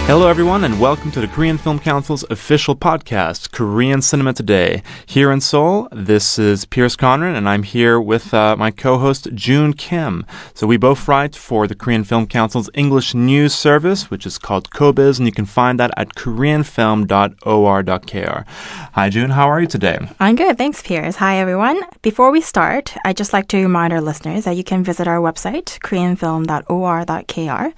Hello, everyone, and welcome to the Korean Film Council's official podcast, Korean Cinema Today. Here in Seoul, this is Pierce Conran, and I'm here with my co-host, June Kim. So we both write for the Korean Film Council's English news service, which is called KoBiz, and you can find that at koreanfilm.or.kr. Hi, June. How are you today? I'm good. Thanks, Pierce. Hi, everyone. Before we start, I'd just like to remind our listeners that you can visit our website, koreanfilm.or.kr,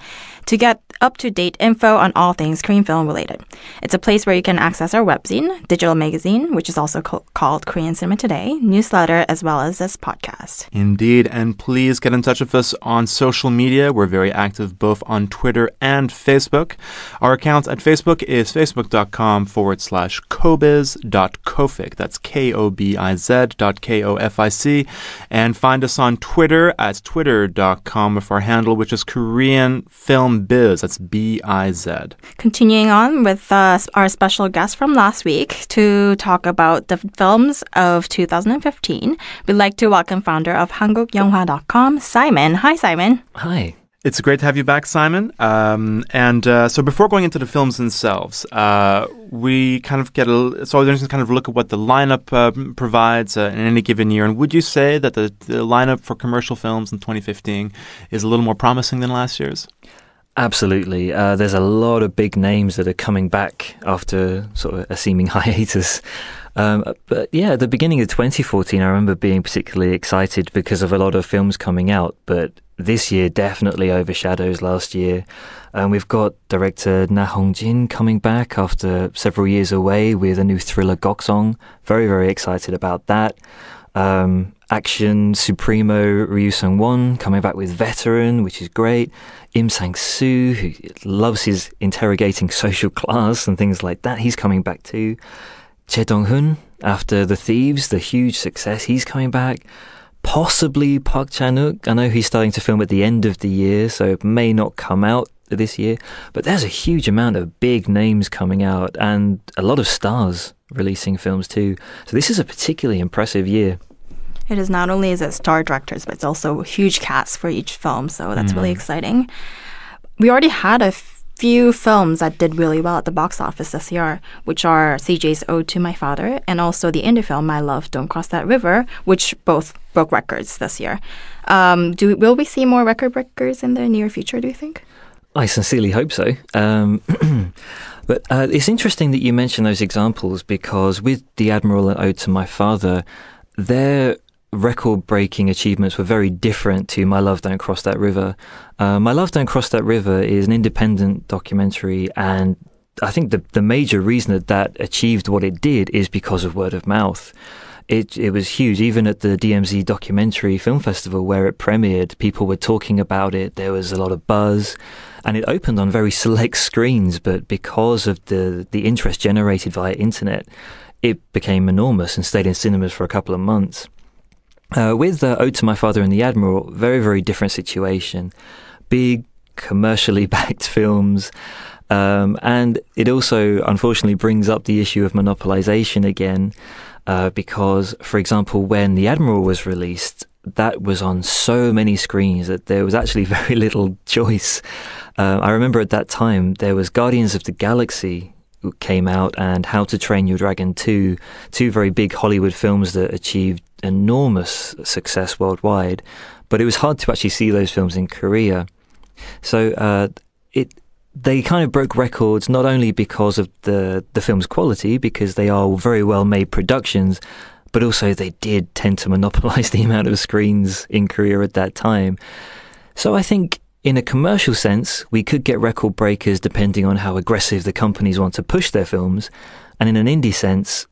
to get up-to-date info on all things Korean film related. It's a place where you can access our webzine, digital magazine, which is also called Korean Cinema Today, newsletter, as well as this podcast. Indeed, and please get in touch with us on social media. We're very active both on Twitter and Facebook. Our account at Facebook is facebook.com/kobiz.kofic. That's KOBIZ.KOFIC. And find us on Twitter at twitter.com with our handle, which is Korean Film Biz. That's BIZ. Continuing on with our special guest from last week to talk about the films of 2015, we'd like to welcome founder of 한국영화.com, Simon. Hi, Simon. Hi. It's great to have you back, Simon. So before going into the films themselves, we kind of it's always interesting to kind of look at what the lineup provides in any given year. And would you say that the lineup for commercial films in 2015 is a little more promising than last year's? Absolutely. There's a lot of big names that are coming back after sort of a seeming hiatus. But yeah, at the beginning of 2014, I remember being particularly excited because of a lot of films coming out. But this year definitely overshadows last year. We've got director Na Hong-jin coming back after several years away with a new thriller, Goksong. Very, very excited about that. Action Supremo Ryu Sung-won coming back with Veteran, which is great. Im Sang-soo, who loves his interrogating social class and things like that, he's coming back too. Choi Dong-hoon, after The Thieves, the huge success, he's coming back. Possibly Park Chan-wook. I know he's starting to film at the end of the year, so it may not come out this year. But there's a huge amount of big names coming out and a lot of stars releasing films too. So this is a particularly impressive year. It is not only is it star directors, but it's also a huge cast for each film, so that's really exciting. We already had a few films that did really well at the box office this year, which are CJ's Ode to My Father and also the indie film My Love, Don't Cross That River, which both broke records this year. Will we see more record breakers in the near future, do you think? I sincerely hope so. But it's interesting that you mention those examples because with The Admiral and Ode to My Father, their record-breaking achievements were very different to My Love, Don't Cross That River. My Love, Don't Cross That River is an independent documentary, and I think the major reason that achieved what it did is because of word of mouth. It was huge. Even at the DMZ Documentary Film Festival where it premiered, people were talking about it. There was a lot of buzz, and it opened on very select screens, but because of the interest generated via internet, it became enormous and stayed in cinemas for a couple of months. With Ode to My Father and The Admiral, very, very different situation. Big, commercially backed films. And it also, unfortunately, brings up the issue of monopolization again. Because, for example, when The Admiral was released, that was on so many screens that there was actually very little choice. I remember at that time, there was Guardians of the Galaxy came out and How to Train Your Dragon 2, two very big Hollywood films that achieved enormous success worldwide, but it was hard to actually see those films in Korea. So they kind of broke records not only because of the film's quality, because they are very well made productions, but also they did tend to monopolize the amount of screens in Korea at that time. So I think in a commercial sense, we could get record breakers depending on how aggressive the companies want to push their films, and in an indie sense,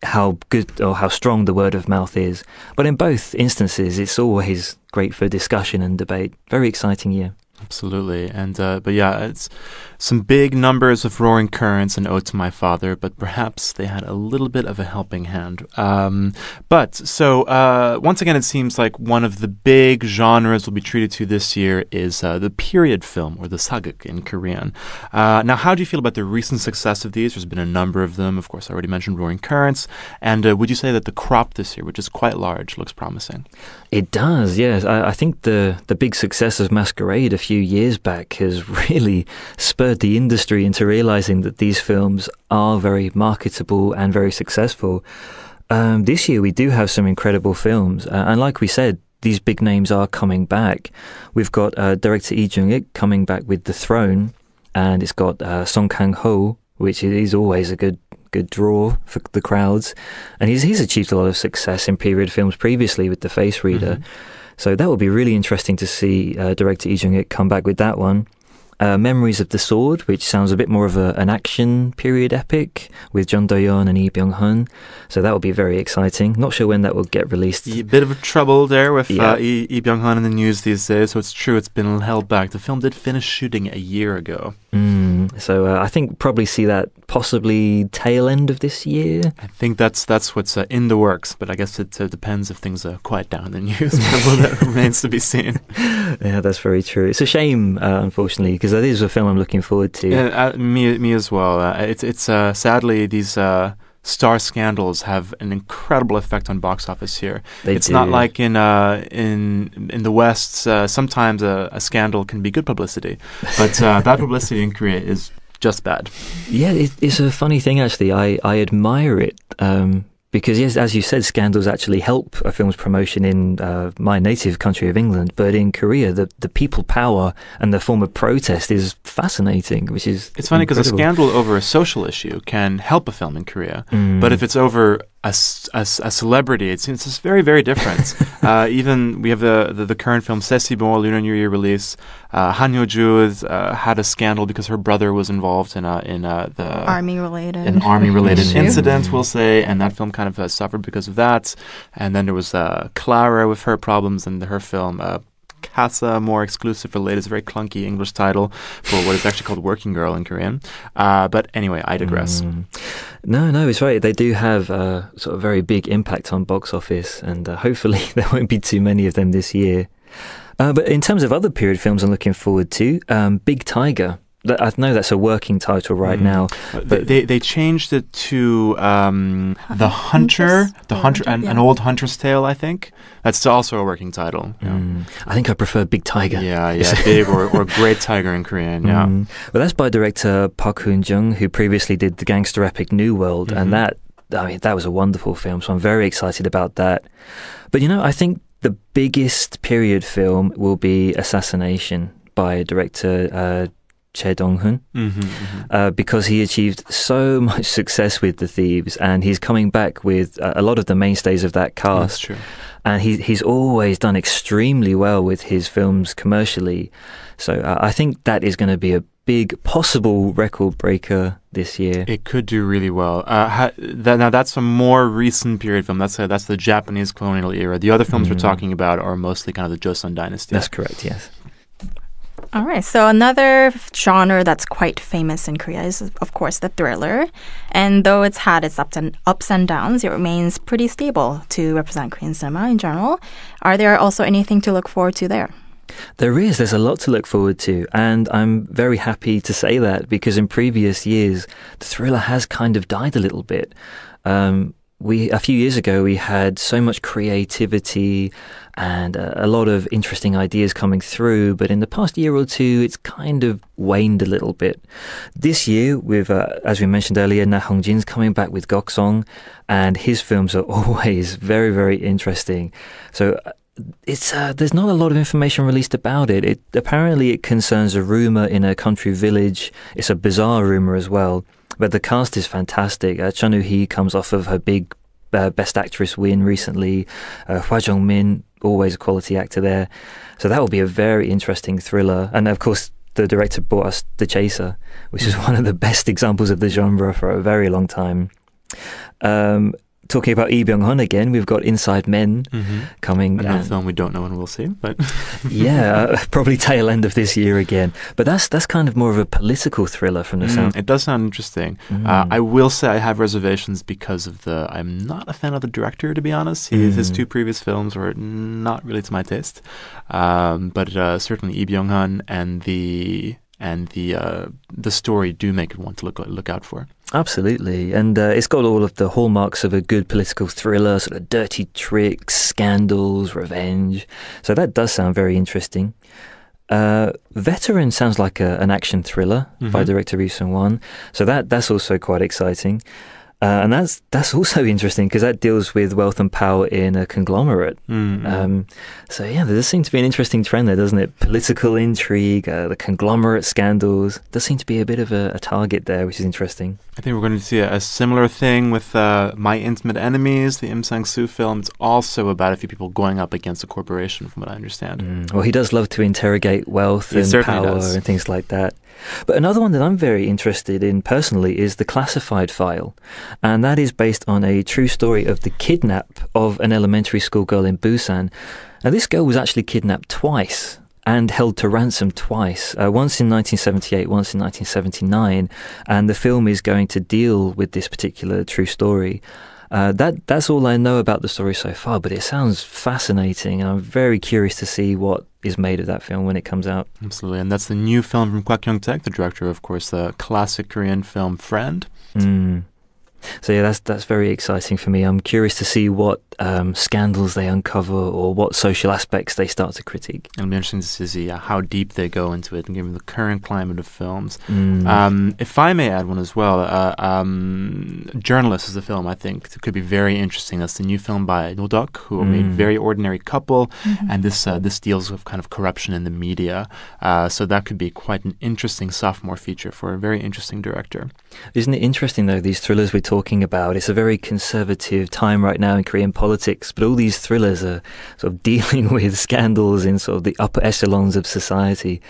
how good or how strong the word of mouth is. But in both instances, it's always great for discussion and debate. Very exciting year. Absolutely. And but yeah, it's some big numbers of Roaring Currents and Ode to My Father, but perhaps they had a little bit of a helping hand. Once again, it seems like one of the big genres we'll be treated to this year is the period film, or the sageuk in Korean. Now, how do you feel about the recent success of these? There's been a number of them. Of course, I already mentioned Roaring Currents. And would you say that the crop this year, which is quite large, looks promising? It does, yes. I think the big success of Masquerade a few years back has really spurred the industry into realizing that these films are very marketable and very successful. This year we do have some incredible films, and like we said, these big names are coming back. We've got director Lee Jung-ik coming back with The Throne, and it's got Song Kang-ho, which is always a good draw for the crowds, and he's achieved a lot of success in period films previously with The Face Reader. So that will be really interesting to see director Lee Jung-ik come back with that one. Memories of the Sword, which sounds a bit more of an action period epic with Jeon Do-yeon and Lee Byung-hun. So that will be very exciting. Not sure when that will get released. A bit of trouble there with Lee Byung-hun in the news these days. So it's true, it's been held back. The film did finish shooting a year ago. So I think probably see that possibly tail end of this year. I think that's what's in the works, but I guess it depends if things quiet down in the news. That remains to be seen. Yeah, that's very true. It's a shame, unfortunately, because that is a film I'm looking forward to. Yeah, me as well. It's sadly these star scandals have an incredible effect on box office here. It's not like in the West. Sometimes a scandal can be good publicity, but bad publicity in Korea is just bad. Yeah, it's a funny thing actually. I admire it. Because, yes, as you said, scandals actually help a film's promotion in my native country of England. But in Korea, the people power and the form of protest is fascinating, which is It's funny because a scandal over a social issue can help a film in Korea. But if it's over a celebrity, it's just very, very different. Even we have the current film Sesibo, Lunar New Year release. Han Yo-ju had a scandal because her brother was involved in the army-related incident, we'll say, and that film kind of suffered because of that. And then there was Clara with her problems and her film Casa, more exclusive for latest, very clunky English title for what is actually called Working Girl in Korean. But anyway, I digress. No, it's right. They do have sort of very big impact on box office, and hopefully there won't be too many of them this year. But in terms of other period films I'm looking forward to, Big Tiger. I know that's a working title right now. But they changed it to The Hunter, an old hunter's tale, I think. That's also a working title. Yeah. I think I prefer Big Tiger. Yeah, big or Great Tiger in Korean, yeah. But that's by director Park Hoon-jung, who previously did the gangster epic New World, and that was a wonderful film, so I'm very excited about that. But, I think the biggest period film will be Assassination by director Choi Dong-hun, because he achieved so much success with The Thieves, and he's coming back with a lot of the mainstays of that cast. That's true. And he's always done extremely well with his films commercially. So I think that is going to be a big possible record breaker this year. It could do really well. Now that's a more recent period film. That's the Japanese colonial era. The other films we're talking about are mostly kind of the Joseon dynasty. That's correct, yes. All right, so another genre that's quite famous in Korea is, of course, the thriller. And though it's had its ups and downs, it remains pretty stable to represent Korean cinema in general. Are there also anything to look forward to there? There's a lot to look forward to, and I'm very happy to say that, because in previous years, the thriller has kind of died a little bit. A few years ago, we had so much creativity and a lot of interesting ideas coming through, but in the past year or two, it's kind of waned a little bit. This year, with as we mentioned earlier, Na Hong-jin's coming back with Goksong, and his films are always very, very interesting. So it's there's not a lot of information released about it. Apparently it concerns a rumor in a country village. It's a bizarre rumor as well. But the cast is fantastic. Chun Woo-hee comes off of her big Best Actress win recently. Hwa Jung-min, always a quality actor there. So that will be a very interesting thriller. And of course, the director brought us The Chaser, which is one of the best examples of the genre for a very long time. Talking about Lee Byung-hun again, we've got Inside Men coming. Another film we don't know when we'll see, but probably tail end of this year again. But that's kind of more of a political thriller from the sound. It does sound interesting. I will say I have reservations because of I'm not a fan of the director, to be honest. His two previous films were not really to my taste. But certainly Lee Byung-hun and the story do make it one to look out for. Absolutely, and it's got all of the hallmarks of a good political thriller, sort of dirty tricks, scandals, revenge. So that does sound very interesting. Veteran sounds like an action thriller by director Lee Sung-won, so that's also quite exciting. And that's also interesting because that deals with wealth and power in a conglomerate. So yeah, there does seem to be an interesting trend there, doesn't it? Political intrigue, the conglomerate scandals. Does seem to be a bit of a target there, which is interesting. I think we're going to see a similar thing with My Intimate Enemies, the Im Sang-soo film. It's also about a few people going up against a corporation, from what I understand. Well, he does love to interrogate wealth and power and things like that. But another one that I'm very interested in personally is The Classified File. And that is based on a true story of the kidnap of an elementary school girl in Busan. Now, this girl was actually kidnapped twice and held to ransom twice, once in 1978, once in 1979. And the film is going to deal with this particular true story. That's all I know about the story so far, but it sounds fascinating, and I'm very curious to see what is made of that film when it comes out. Absolutely, and that's the new film from Kwak Hyung-taek, the director, of course, the classic Korean film Friend. So yeah, that's very exciting for me. I'm curious to see what scandals they uncover or what social aspects they start to critique. It'll be interesting to see how deep they go into it, and given the current climate of films. If I may add one as well, Journalist is a film I think could be very interesting. That's the new film by Nodok, who made Very Ordinary Couple, and this deals with kind of corruption in the media. So that could be quite an interesting sophomore feature for a very interesting director. Isn't it interesting though, these thrillers we're talking about? It's a very conservative time right now in Korean politics, but all these thrillers are sort of dealing with scandals in sort of the upper echelons of society.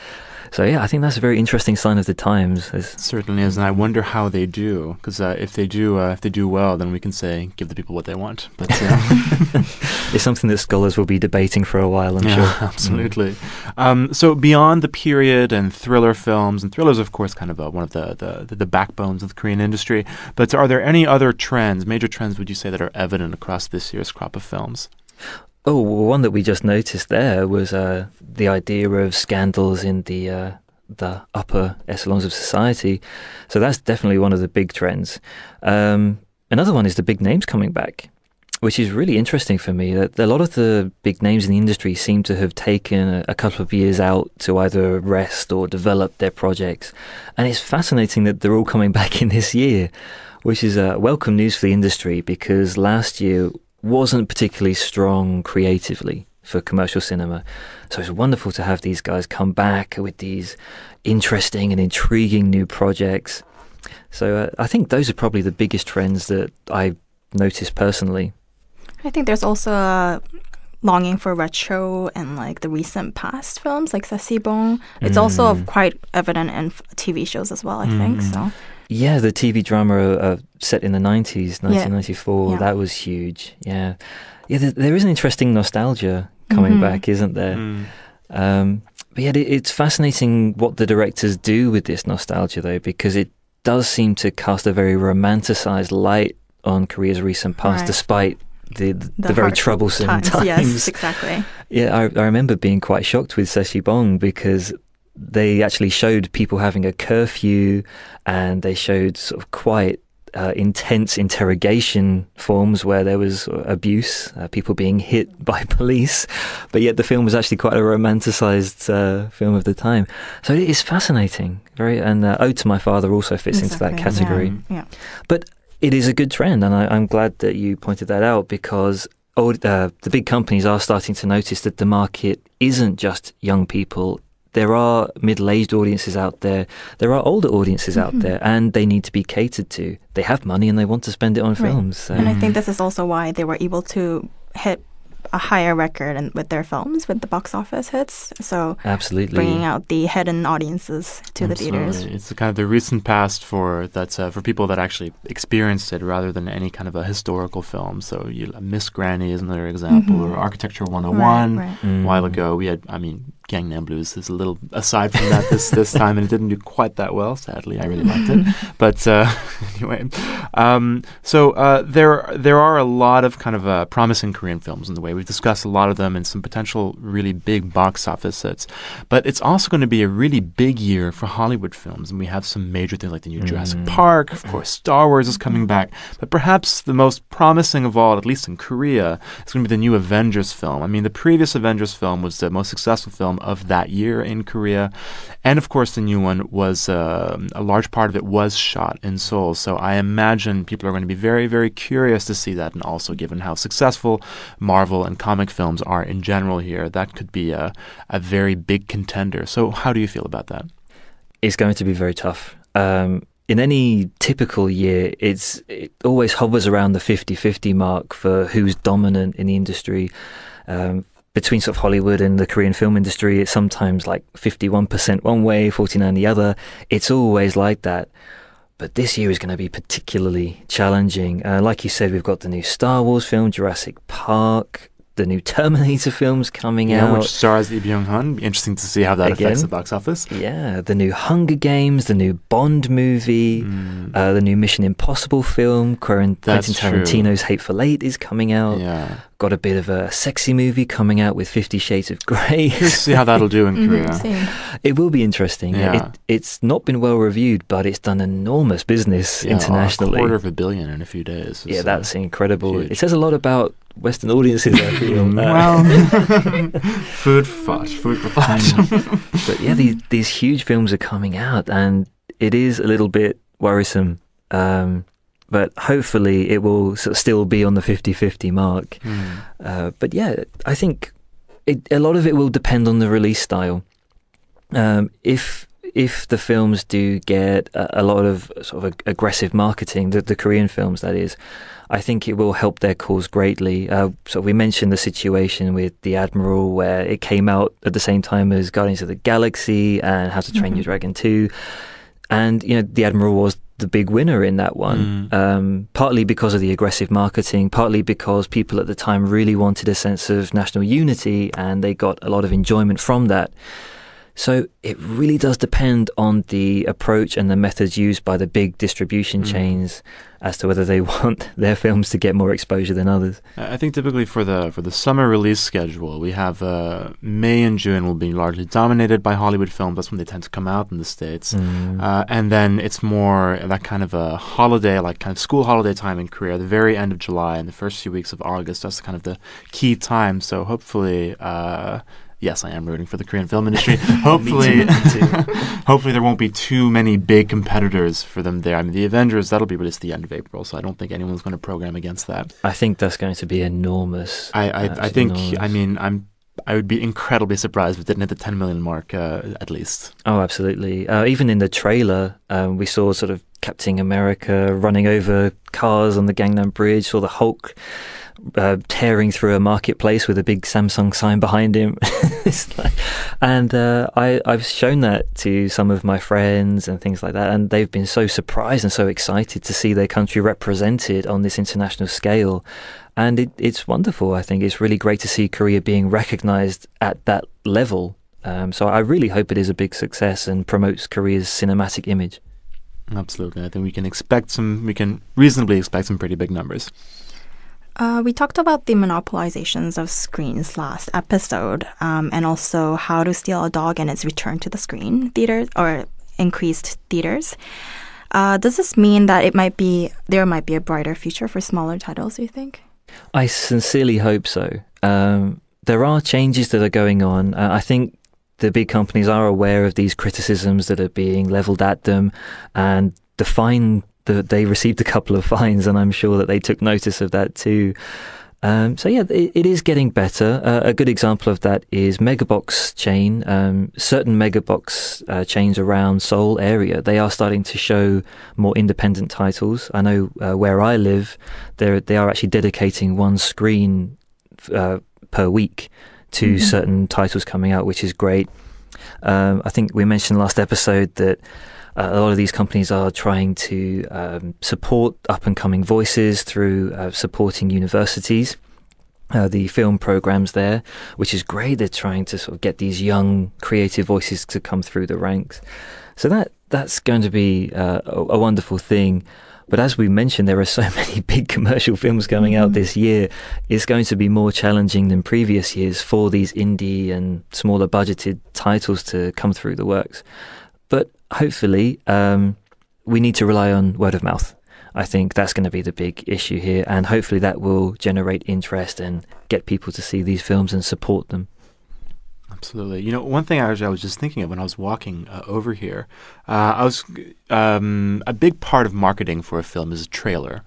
So yeah, I think that's a very interesting sign of the times. It certainly is, and I wonder how they do, because if they do well, then we can say give the people what they want. But it's something that scholars will be debating for a while, I'm sure. Absolutely. So beyond the period and thriller films, and thrillers, of course, kind of one of the backbones of the Korean industry. But are there any other trends, major trends, would you say, that are evident across this year's crop of films? Oh, one that we just noticed there was the idea of scandals in the upper echelons of society. So that's definitely one of the big trends. Another one is the big names coming back, which is really interesting for me. That a lot of the big names in the industry seem to have taken a couple of years out to either rest or develop their projects. And it's fascinating that they're all coming back in this year, which is welcome news for the industry, because last year wasn't particularly strong creatively for commercial cinema. So it's wonderful to have these guys come back with these interesting and intriguing new projects. So I think those are probably the biggest trends that I noticed personally. I think there's also a longing for retro and like the recent past films like Sesibong. It's also quite evident in TV shows as well, I think. So. Yeah, the TV drama set in the 90s, 1994, that was huge. Yeah, there is an interesting nostalgia coming back, isn't there? But yeah, it's fascinating what the directors do with this nostalgia, though, because it does seem to cast a very romanticized light on Korea's recent past, despite the very troublesome times. Yes, exactly. Yeah, I remember being quite shocked with Sesibong because they actually showed people having a curfew, and they showed sort of quite intense interrogation forms where there was abuse, people being hit by police, but yet the film was actually quite a romanticized film of the time. So it is fascinating. And Ode to My Father also fits into that category. Yeah. But it is a good trend, and I'm glad that you pointed that out, because the big companies are starting to notice that the market isn't just young people. There are middle-aged audiences out there. There are older audiences out there, and they need to be catered to. They have money and they want to spend it on films. So. And I think this is also why they were able to hit a higher record with their films, with the box office hits. So absolutely, bringing out the hidden audiences to the theaters. It's kind of the recent past for people that actually experienced it, rather than any kind of a historical film. So Miss Granny is another example, or Architecture 101. A while ago, we had, Gangnam Blues is a little aside from that this time, and it didn't do quite that well. Sadly, I really liked it. But anyway, so there are a lot of kind of promising Korean films in the way. We've discussed a lot of them and some potential really big box office hits. But it's also going to be a really big year for Hollywood films, and we have some major things like the new Jurassic Park. Of course, Star Wars is coming back. But perhaps the most promising of all, at least in Korea, is going to be the new Avengers film. The previous Avengers film was the most successful film film of that year in Korea. And of course, the new one was a large part of it was shot in Seoul. So I imagine people are going to be very, very curious to see that. And also, given how successful Marvel and comic films are in general here, that could be a very big contender. So how do you feel about that? It's going to be very tough. In any typical year, it always hovers around the 50-50 mark for who's dominant in the industry. Between sort of Hollywood and the Korean film industry, it's sometimes like 51% one way, 49% the other. It's always like that. But this year is going to be particularly challenging. Like you said, we've got the new Star Wars film, Jurassic Park, the new Terminator films coming out. Which stars Lee Byung-hun. Be interesting to see how that affects the box office. Yeah, the new Hunger Games, the new Bond movie, the new Mission Impossible film, Quentin Tarantino's Hateful Eight is coming out. Yeah. Got a bit of a sexy movie coming out with 50 Shades of Grey. Let's see how that'll do in Korea. It will be interesting. Yeah. It's not been well reviewed, but it's done enormous business internationally. $250 million in a few days. Yeah, that's incredible. Huge. It says a lot about Western audiences, I feel. Well, food for thought. But yeah, these huge films are coming out, and it is a little bit worrisome. But hopefully it will sort of still be on the 50-50 mark. But yeah, I think a lot of it will depend on the release style. If the films do get a lot of sort of aggressive marketing, the Korean films that is, I think it will help their cause greatly. So we mentioned the situation with The Admiral, where it came out at the same time as Guardians of the Galaxy and How to Train Your Dragon 2. And, The Admiral was the big winner in that one, partly because of the aggressive marketing, partly because people at the time really wanted a sense of national unity and they got a lot of enjoyment from that. So it really does depend on the approach and the methods used by the big distribution chains as to whether they want their films to get more exposure than others. I think typically for the summer release schedule, we have May and June will be largely dominated by Hollywood films. That's when they tend to come out in the States. And then it's more that kind of a holiday, like kind of school holiday time in Korea, the very end of July and the first few weeks of August. That's kind of the key time. So hopefully... yes, I am rooting for the Korean film industry. Hopefully, hopefully there won't be too many big competitors for them there. I mean, the Avengers, that'll be released at the end of April, so I don't think anyone's going to program against that. I think that's going to be enormous. I think, enormous. I mean, I would be incredibly surprised if it didn't hit the 10 million mark, at least. Oh, absolutely. Even in the trailer, we saw sort of Captain America running over cars on the Gangnam Bridge, saw the Hulk tearing through a marketplace with a big Samsung sign behind him. I've shown that to some of my friends and things like that, and they've been so surprised and so excited to see their country represented on this international scale. And it's wonderful. I think it's really great to see Korea being recognized at that level. So I really hope it is a big success and promotes Korea's cinematic image. Absolutely. I think we can reasonably expect some pretty big numbers. We talked about the monopolizations of screens last episode, and also How to Steal a Dog and its return to the screen theaters or increased theaters. Does this mean that there might be a brighter future for smaller titles, do you think? I sincerely hope so. There are changes that are going on. I think the big companies are aware of these criticisms that are being leveled at them, and they received a couple of fines, and I'm sure that they took notice of that too. So yeah, it is getting better. A good example of that is Megabox chain. Certain Megabox chains around Seoul area, they are starting to show more independent titles. I know where I live, they are actually dedicating one screen per week to certain titles coming out, which is great. I think we mentioned last episode that a lot of these companies are trying to support up-and-coming voices through supporting universities, the film programs there, which is great. They're trying to sort of get these young, creative voices to come through the ranks. So that's going to be a wonderful thing. But as we mentioned, there are so many big commercial films coming out this year. It's going to be more challenging than previous years for these indie and smaller budgeted titles to come through the works. But hopefully, we need to rely on word of mouth. I think that's going to be the big issue here, and hopefully that will generate interest and get people to see these films and support them. Absolutely. One thing I was just thinking of when I was walking over here, a big part of marketing for a film is a trailer.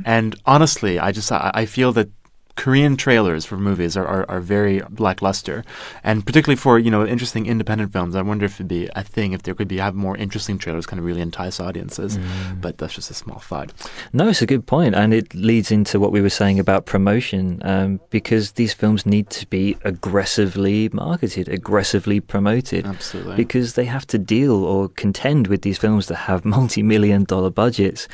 And honestly, I feel that Korean trailers for movies are very lackluster, and particularly for interesting independent films. I wonder if it'd be a thing if there could have more interesting trailers, kind of really entice audiences. But that's just a small thought. No, it's a good point, and it leads into what we were saying about promotion, because these films need to be aggressively marketed, aggressively promoted. Absolutely, because they have to deal or contend with these films that have multi-million-dollar budgets.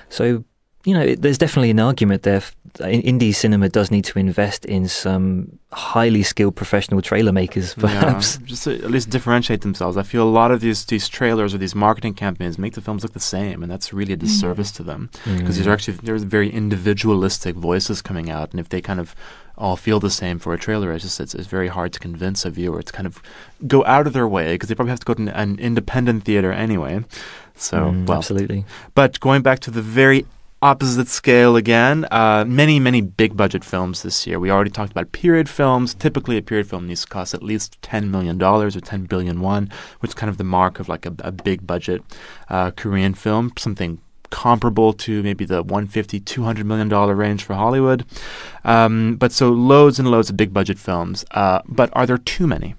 So, there's definitely an argument there. Indie cinema does need to invest in some highly skilled professional trailer makers, perhaps. Yeah, just to at least differentiate themselves. I feel a lot of these trailers or these marketing campaigns make the films look the same, and that's really a disservice to them. Because there's very individualistic voices coming out, and if they kind of all feel the same for a trailer, it's very hard to convince a viewer to kind of go out of their way, because they probably have to go to an independent theater anyway. So, absolutely. But going back to the very opposite scale again, many big budget films this year. We already talked about period films. Typically, a period film needs to cost at least $10 million or 10 billion won, which is kind of the mark of like a big budget Korean film, something comparable to maybe the $150-200 million range for Hollywood. But so loads and loads of big budget films. But are there too many?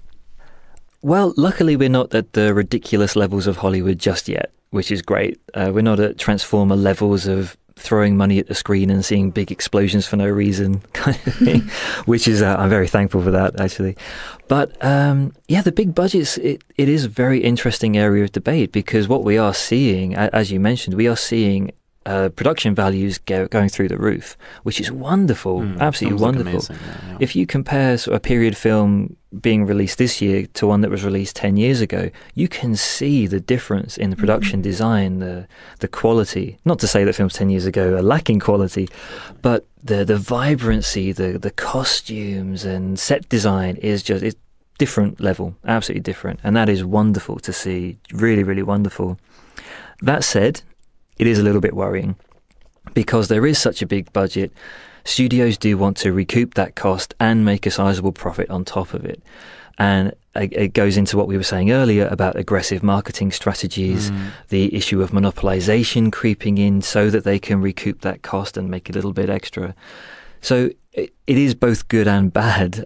Well, luckily we're not at the ridiculous levels of Hollywood just yet, which is great. We're not at Transformer levels of throwing money at the screen and seeing big explosions for no reason kind of thing, which is, I'm very thankful for that, actually. But the big budgets, it is a very interesting area of debate, because what we are seeing, as you mentioned, we are seeing production values going through the roof, which is wonderful, absolutely wonderful. Amazing, yeah. If you compare a period film being released this year to one that was released 10 years ago, you can see the difference in the production design, the quality. Not to say that films 10 years ago are lacking quality, but the vibrancy, the costumes and set design it's different level, absolutely different. And that is wonderful to see, really, really wonderful. That said, it is a little bit worrying, because there is such a big budget. Studios do want to recoup that cost and make a sizable profit on top of it. And it goes into what we were saying earlier about aggressive marketing strategies, the issue of monopolization creeping in so that they can recoup that cost and make a little bit extra. So it is both good and bad.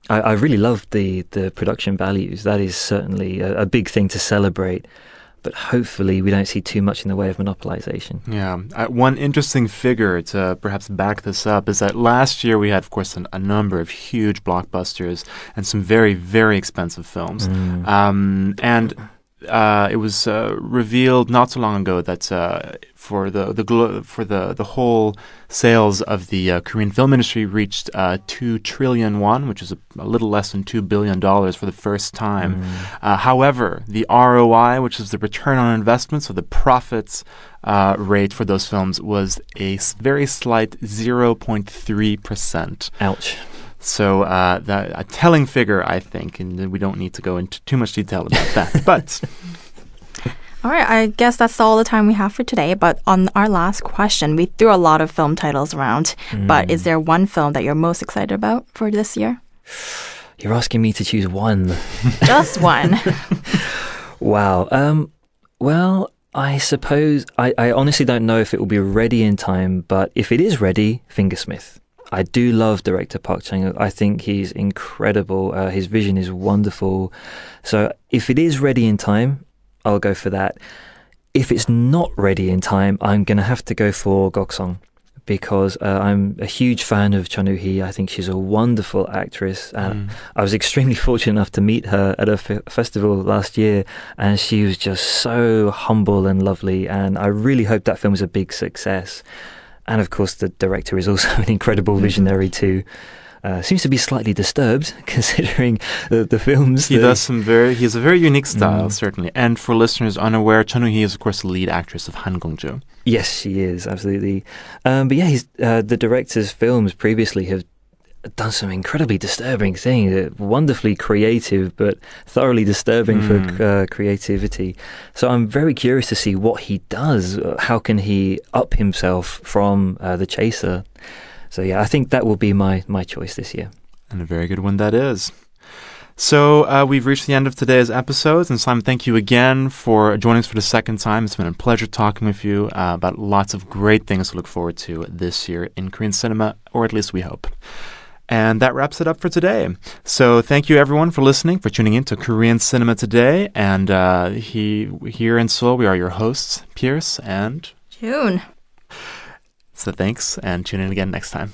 I really love the production values. That is certainly a big thing to celebrate. But hopefully we don't see too much in the way of monopolization. Yeah. One interesting figure to perhaps back this up is that last year we had, of course, a number of huge blockbusters and some very, very expensive films. And it was revealed not so long ago that for the whole sales of the Korean film industry reached 2 trillion won, which is a little less than $2 billion for the first time. However, the ROI, which is the return on investment, so the profits rate for those films, was a very slight 0.3%. Ouch. So a telling figure, I think, and we don't need to go into too much detail about that. But all right, I guess that's all the time we have for today. But on our last question, we threw a lot of film titles around. But is there one film that you're most excited about for this year? You're asking me to choose one. Just one. Wow. Well, I suppose I honestly don't know if it will be ready in time, but if it is ready, Fingersmith. I do love director Park Chan-wook. I think he's incredible. His vision is wonderful. So if it is ready in time, I'll go for that. If it's not ready in time, I'm going to have to go for Goksong, because I'm a huge fan of Chun Woo-hee. I think she's a wonderful actress. I was extremely fortunate enough to meet her at a festival last year, and she was just so humble and lovely, and I really hope that film is a big success. And of course, the director is also an incredible visionary too. Seems to be slightly disturbed considering the films. He has a very unique style, certainly. And for listeners unaware, Chun Woo-hee is, of course, the lead actress of Han Gong-jo. Yes, she is, absolutely. But yeah, the director's films previously have done some incredibly disturbing things, wonderfully creative, but thoroughly disturbing for creativity. So I'm very curious to see what he does. How can he up himself from The Chaser? So yeah, I think that will be my choice this year. And a very good one that is. So we've reached the end of today's episode. And Simon, thank you again for joining us for the second time. It's been a pleasure talking with you about lots of great things to look forward to this year in Korean cinema, or at least we hope. And that wraps it up for today. So thank you, everyone, for listening, for tuning in to Korean Cinema Today. And here in Seoul, we are your hosts, Pierce and June. So thanks, and tune in again next time.